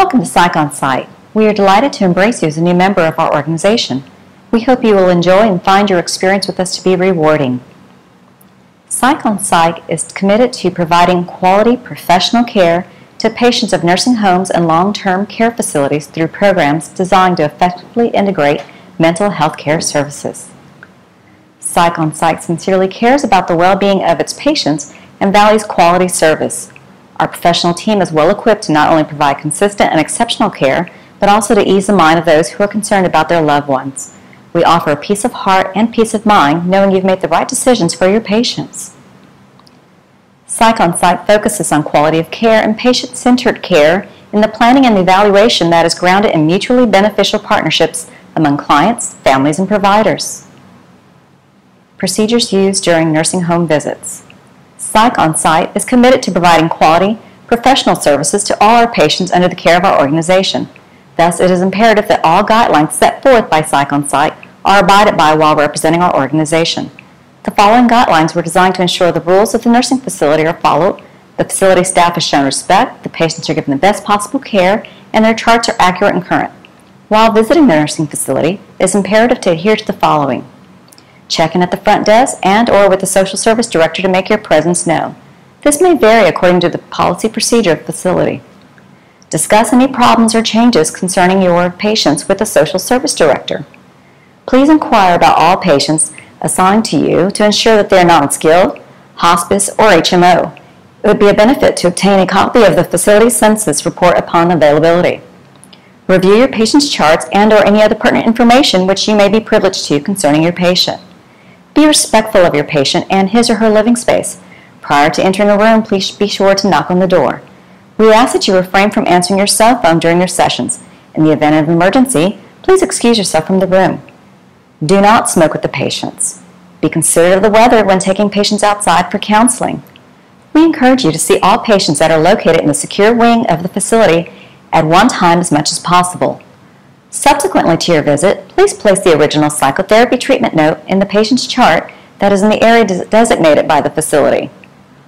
Welcome to Psych on Site. We are delighted to embrace you as a new member of our organization. We hope you will enjoy and find your experience with us to be rewarding. Psych on Site is committed to providing quality professional care to patients of nursing homes and long-term care facilities through programs designed to effectively integrate mental health care services. Psych on Site sincerely cares about the well-being of its patients and values quality service. Our professional team is well equipped to not only provide consistent and exceptional care, but also to ease the mind of those who are concerned about their loved ones. We offer a peace of heart and peace of mind knowing you've made the right decisions for your patients. Psych on Site focuses on quality of care and patient-centered care in the planning and evaluation that is grounded in mutually beneficial partnerships among clients, families, and providers. Procedures used during nursing home visits. Psych on Site is committed to providing quality, professional services to all our patients under the care of our organization. Thus, it is imperative that all guidelines set forth by Psych on Site are abided by while representing our organization. The following guidelines were designed to ensure the rules of the nursing facility are followed, the facility staff is shown respect, the patients are given the best possible care, and their charts are accurate and current. While visiting the nursing facility, it is imperative to adhere to the following. Check in at the front desk and/or with the social service director to make your presence known. This may vary according to the policy procedure of the facility. Discuss any problems or changes concerning your patients with the social service director. Please inquire about all patients assigned to you to ensure that they are non-skilled, hospice, or HMO. It would be a benefit to obtain a copy of the facility census report upon availability. Review your patient's charts and/or any other pertinent information which you may be privileged to concerning your patient. Be respectful of your patient and his or her living space. Prior to entering a room, please be sure to knock on the door. We ask that you refrain from answering your cell phone during your sessions. In the event of emergency, please excuse yourself from the room. Do not smoke with the patients. Be considerate of the weather when taking patients outside for counseling. We encourage you to see all patients that are located in the secure wing of the facility at one time as much as possible. Subsequently to your visit, please place the original psychotherapy treatment note in the patient's chart that is in the area designated by the facility.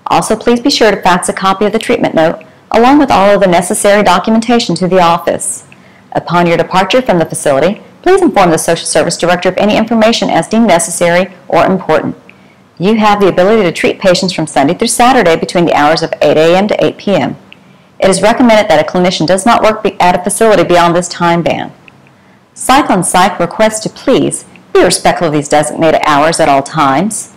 Also, please be sure to fax a copy of the treatment note along with all of the necessary documentation to the office. Upon your departure from the facility, please inform the social service director of any information as deemed necessary or important. You have the ability to treat patients from Sunday through Saturday between the hours of 8 a.m. to 8 p.m. It is recommended that a clinician does not work at a facility beyond this time band. Psych on Site requests to please be respectful of these designated hours at all times.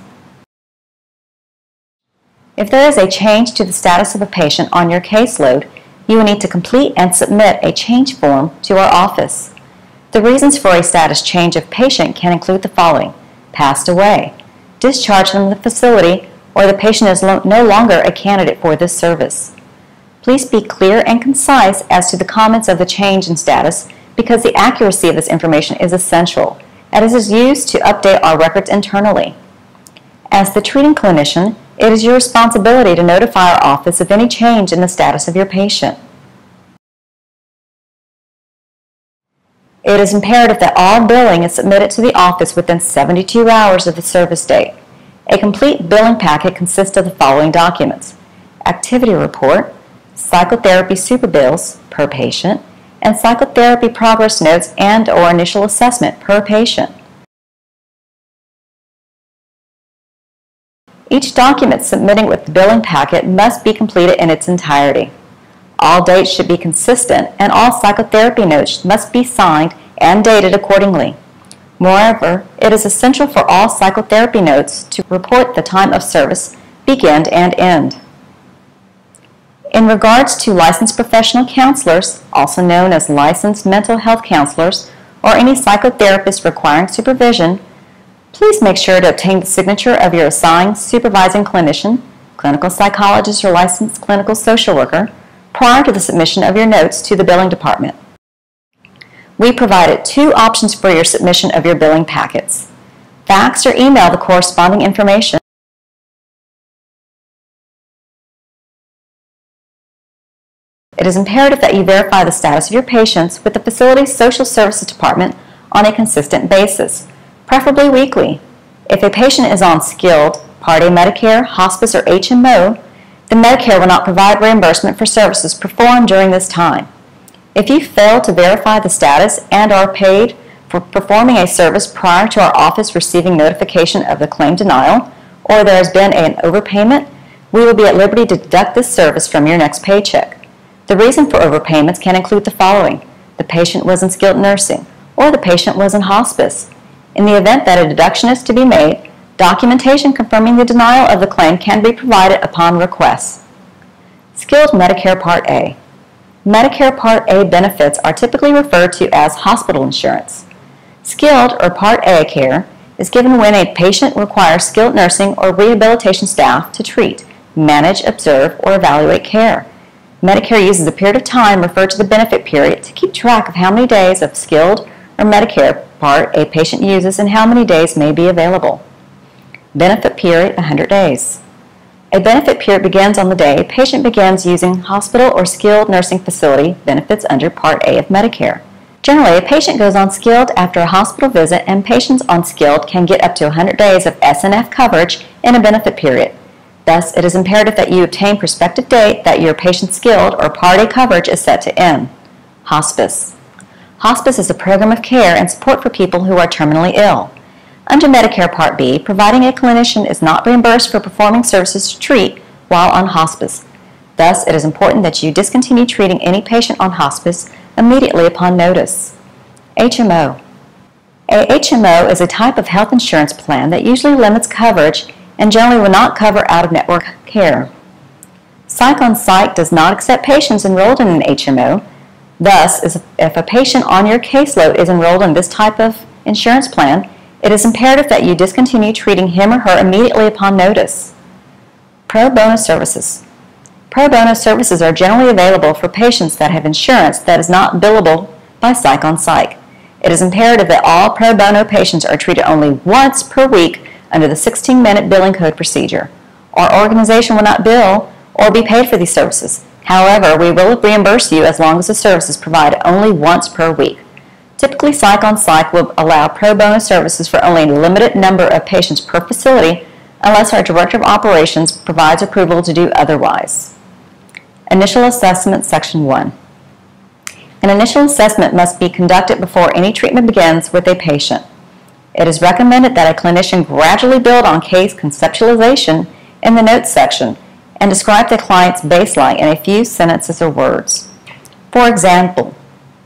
If there is a change to the status of a patient on your caseload, you will need to complete and submit a change form to our office. The reasons for a status change of patient can include the following: passed away, discharged from the facility, or the patient is no longer a candidate for this service. Please be clear and concise as to the comments of the change in status because the accuracy of this information is essential, and it is used to update our records internally. As the treating clinician, it is your responsibility to notify our office of any change in the status of your patient. It is imperative that all billing is submitted to the office within 72 hours of the service date. A complete billing packet consists of the following documents: activity report, psychotherapy super bills per patient, and psychotherapy progress notes and/or initial assessment per patient. Each document submitting with the billing packet must be completed in its entirety. All dates should be consistent, and all psychotherapy notes must be signed and dated accordingly. Moreover, it is essential for all psychotherapy notes to report the time of service, begin and end. In regards to licensed professional counselors, also known as licensed mental health counselors, or any psychotherapist requiring supervision, please make sure to obtain the signature of your assigned supervising clinician, clinical psychologist, or licensed clinical social worker prior to the submission of your notes to the billing department. We provided two options for your submission of your billing packets: fax or email the corresponding information. It is imperative that you verify the status of your patients with the facility's social services department on a consistent basis, preferably weekly. If a patient is on skilled, Part A Medicare, hospice, or HMO, the Medicare will not provide reimbursement for services performed during this time. If you fail to verify the status and are paid for performing a service prior to our office receiving notification of the claim denial, or there has been an overpayment, we will be at liberty to deduct this service from your next paycheck. The reason for overpayments can include the following: the patient was in skilled nursing, or the patient was in hospice. In the event that a deduction is to be made, documentation confirming the denial of the claim can be provided upon request. Skilled Medicare Part A. Medicare Part A benefits are typically referred to as hospital insurance. Skilled or Part A care is given when a patient requires skilled nursing or rehabilitation staff to treat, manage, observe, or evaluate care. Medicare uses a period of time referred to the benefit period to keep track of how many days of skilled or Medicare Part a patient uses and how many days may be available. Benefit period 100 days. A benefit period begins on the day a patient begins using hospital or skilled nursing facility benefits under Part A of Medicare. Generally, a patient goes on skilled after a hospital visit, and patients on skilled can get up to 100 days of S&F coverage in a benefit period. Thus, it is imperative that you obtain prospective date that your patient's skilled or Part A coverage is set to end. Hospice. Hospice is a program of care and support for people who are terminally ill. Under Medicare Part B, providing a clinician is not reimbursed for performing services to treat while on hospice. Thus, it is important that you discontinue treating any patient on hospice immediately upon notice. HMO. A HMO is a type of health insurance plan that usually limits coverage and generally will not cover out-of-network care. Psych on Psych does not accept patients enrolled in an HMO. Thus, if a patient on your caseload is enrolled in this type of insurance plan, it is imperative that you discontinue treating him or her immediately upon notice. Pro bono services. Pro bono services are generally available for patients that have insurance that is not billable by Psych on Psych. It is imperative that all pro bono patients are treated only once per week under the 16-minute billing code procedure. Our organization will not bill or be paid for these services. However, we will reimburse you as long as the service is provided only once per week. Typically, Psych on Psych will allow pro bono services for only a limited number of patients per facility unless our Director of Operations provides approval to do otherwise. Initial Assessment Section 1. An initial assessment must be conducted before any treatment begins with a patient. It is recommended that a clinician gradually build on case conceptualization in the notes section and describe the client's baseline in a few sentences or words. For example,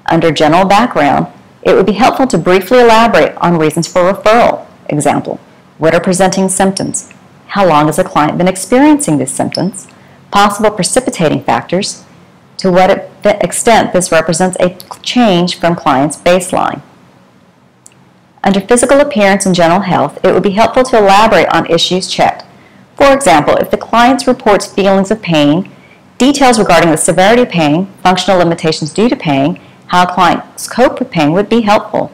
under general background, it would be helpful to briefly elaborate on reasons for referral. Example, what are presenting symptoms? How long has the client been experiencing these symptoms? Possible precipitating factors? To what extent this represents a change from client's baseline. Under physical appearance and general health, it would be helpful to elaborate on issues checked. For example, if the client reports feelings of pain, details regarding the severity of pain, functional limitations due to pain, how clients cope with pain would be helpful.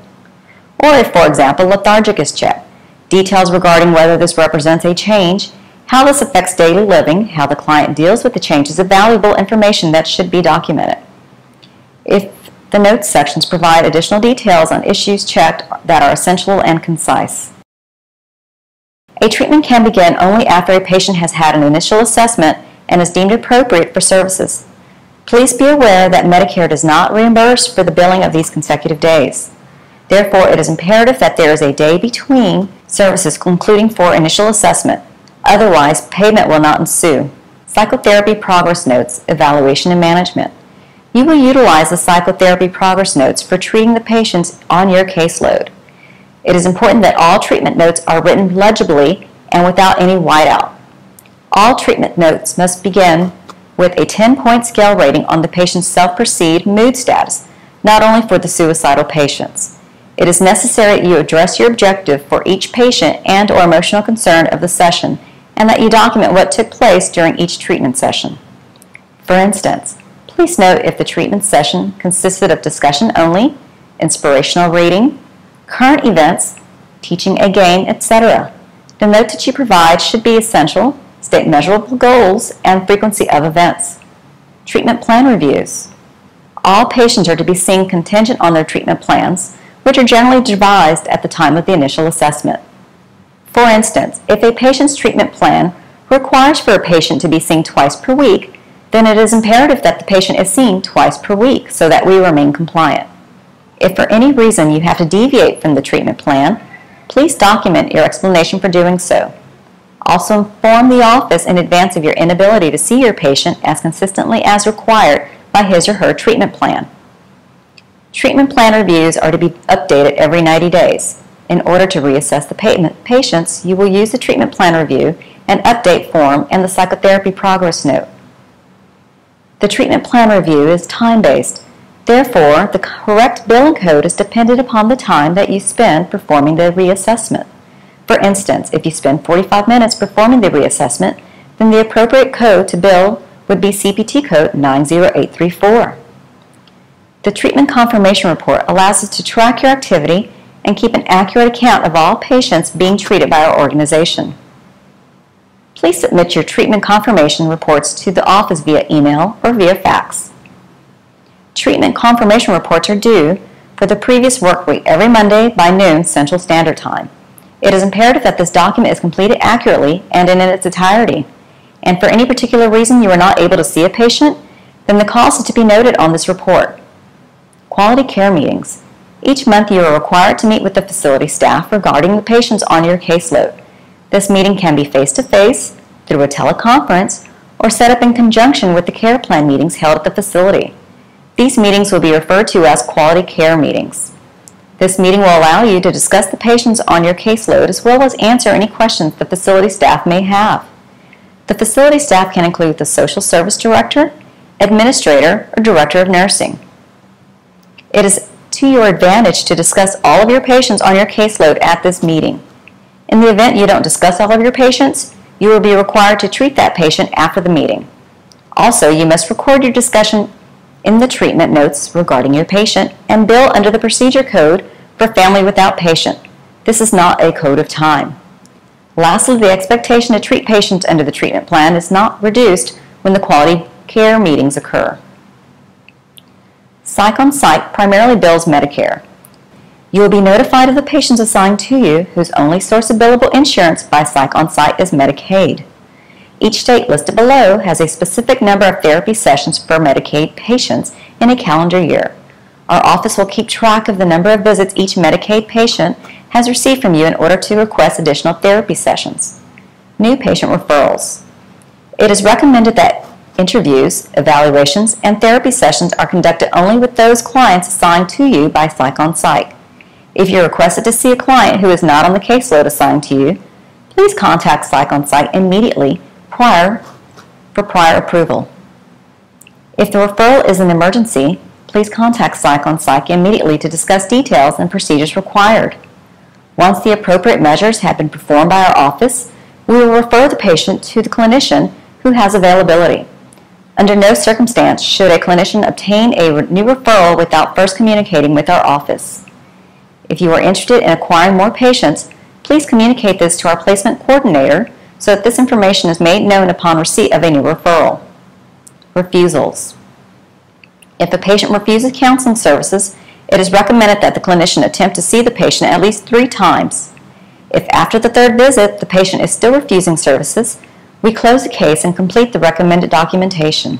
Or if, for example, lethargic is checked, details regarding whether this represents a change, how this affects daily living, how the client deals with the changes is valuable information that should be documented. If the notes sections provide additional details on issues checked that are essential and concise. A treatment can begin only after a patient has had an initial assessment and is deemed appropriate for services. Please be aware that Medicare does not reimburse for the billing of these consecutive days. Therefore, it is imperative that there is a day between services concluding for initial assessment. Otherwise, payment will not ensue. Psychotherapy Progress Notes, Evaluation and Management. You will utilize the Psychotherapy Progress Notes for treating the patients on your caseload. It is important that all treatment notes are written legibly and without any whiteout. All treatment notes must begin with a 10-point scale rating on the patient's self-perceived mood status, not only for the suicidal patients. It is necessary that you address your objective for each patient and or emotional concern of the session, and that you document what took place during each treatment session. For instance, please note if the treatment session consisted of discussion only, inspirational reading, current events, teaching a game, etc. The note that you provide should be essential, state measurable goals, and frequency of events. Treatment plan reviews. All patients are to be seen contingent on their treatment plans, which are generally devised at the time of the initial assessment. For instance, if a patient's treatment plan requires for a patient to be seen twice per week, then it is imperative that the patient is seen twice per week so that we remain compliant. If for any reason you have to deviate from the treatment plan, please document your explanation for doing so. Also inform the office in advance of your inability to see your patient as consistently as required by his or her treatment plan. Treatment plan reviews are to be updated every 90 days. In order to reassess the patients, you will use the treatment plan review and update form and the psychotherapy progress note. The treatment plan review is time-based. Therefore, the correct billing code is dependent upon the time that you spend performing the reassessment. For instance, if you spend 45 minutes performing the reassessment, then the appropriate code to bill would be CPT code 90834. The treatment confirmation report allows us to track your activity and keep an accurate account of all patients being treated by our organization. Please submit your treatment confirmation reports to the office via email or via fax. Treatment confirmation reports are due for the previous work week every Monday by noon Central Standard Time. It is imperative that this document is completed accurately and in its entirety. And for any particular reason you are not able to see a patient, then the cause is to be noted on this report. Quality care meetings. Each month you are required to meet with the facility staff regarding the patients on your caseload. This meeting can be face-to-face, through a teleconference, or set up in conjunction with the care plan meetings held at the facility. These meetings will be referred to as quality care meetings. This meeting will allow you to discuss the patients on your caseload as well as answer any questions the facility staff may have. The facility staff can include the social service director, administrator, or director of nursing. It is to your advantage to discuss all of your patients on your caseload at this meeting. In the event you don't discuss all of your patients, you will be required to treat that patient after the meeting. Also, you must record your discussion in the treatment notes regarding your patient and bill under the procedure code for family without patient. This is not a code of time. Lastly, the expectation to treat patients under the treatment plan is not reduced when the quality care meetings occur. Psych on Psych primarily bills Medicare. You will be notified of the patients assigned to you whose only source of billable insurance by Psych on Psych is Medicaid. Each state listed below has a specific number of therapy sessions for Medicaid patients in a calendar year. Our office will keep track of the number of visits each Medicaid patient has received from you in order to request additional therapy sessions. New patient referrals. It is recommended that interviews, evaluations, and therapy sessions are conducted only with those clients assigned to you by Psych on Psych. If you're requested to see a client who is not on the caseload assigned to you, please contact Psych on Psych immediately for prior approval. If the referral is an emergency, please contact Psych on Psych immediately to discuss details and procedures required. Once the appropriate measures have been performed by our office, we will refer the patient to the clinician who has availability. Under no circumstance should a clinician obtain a new referral without first communicating with our office. If you are interested in acquiring more patients, please communicate this to our placement coordinator so that this information is made known upon receipt of a new referral. Refusals. If a patient refuses counseling services, it is recommended that the clinician attempt to see the patient at least 3 times. If after the 3rd visit the patient is still refusing services, we close the case and complete the recommended documentation.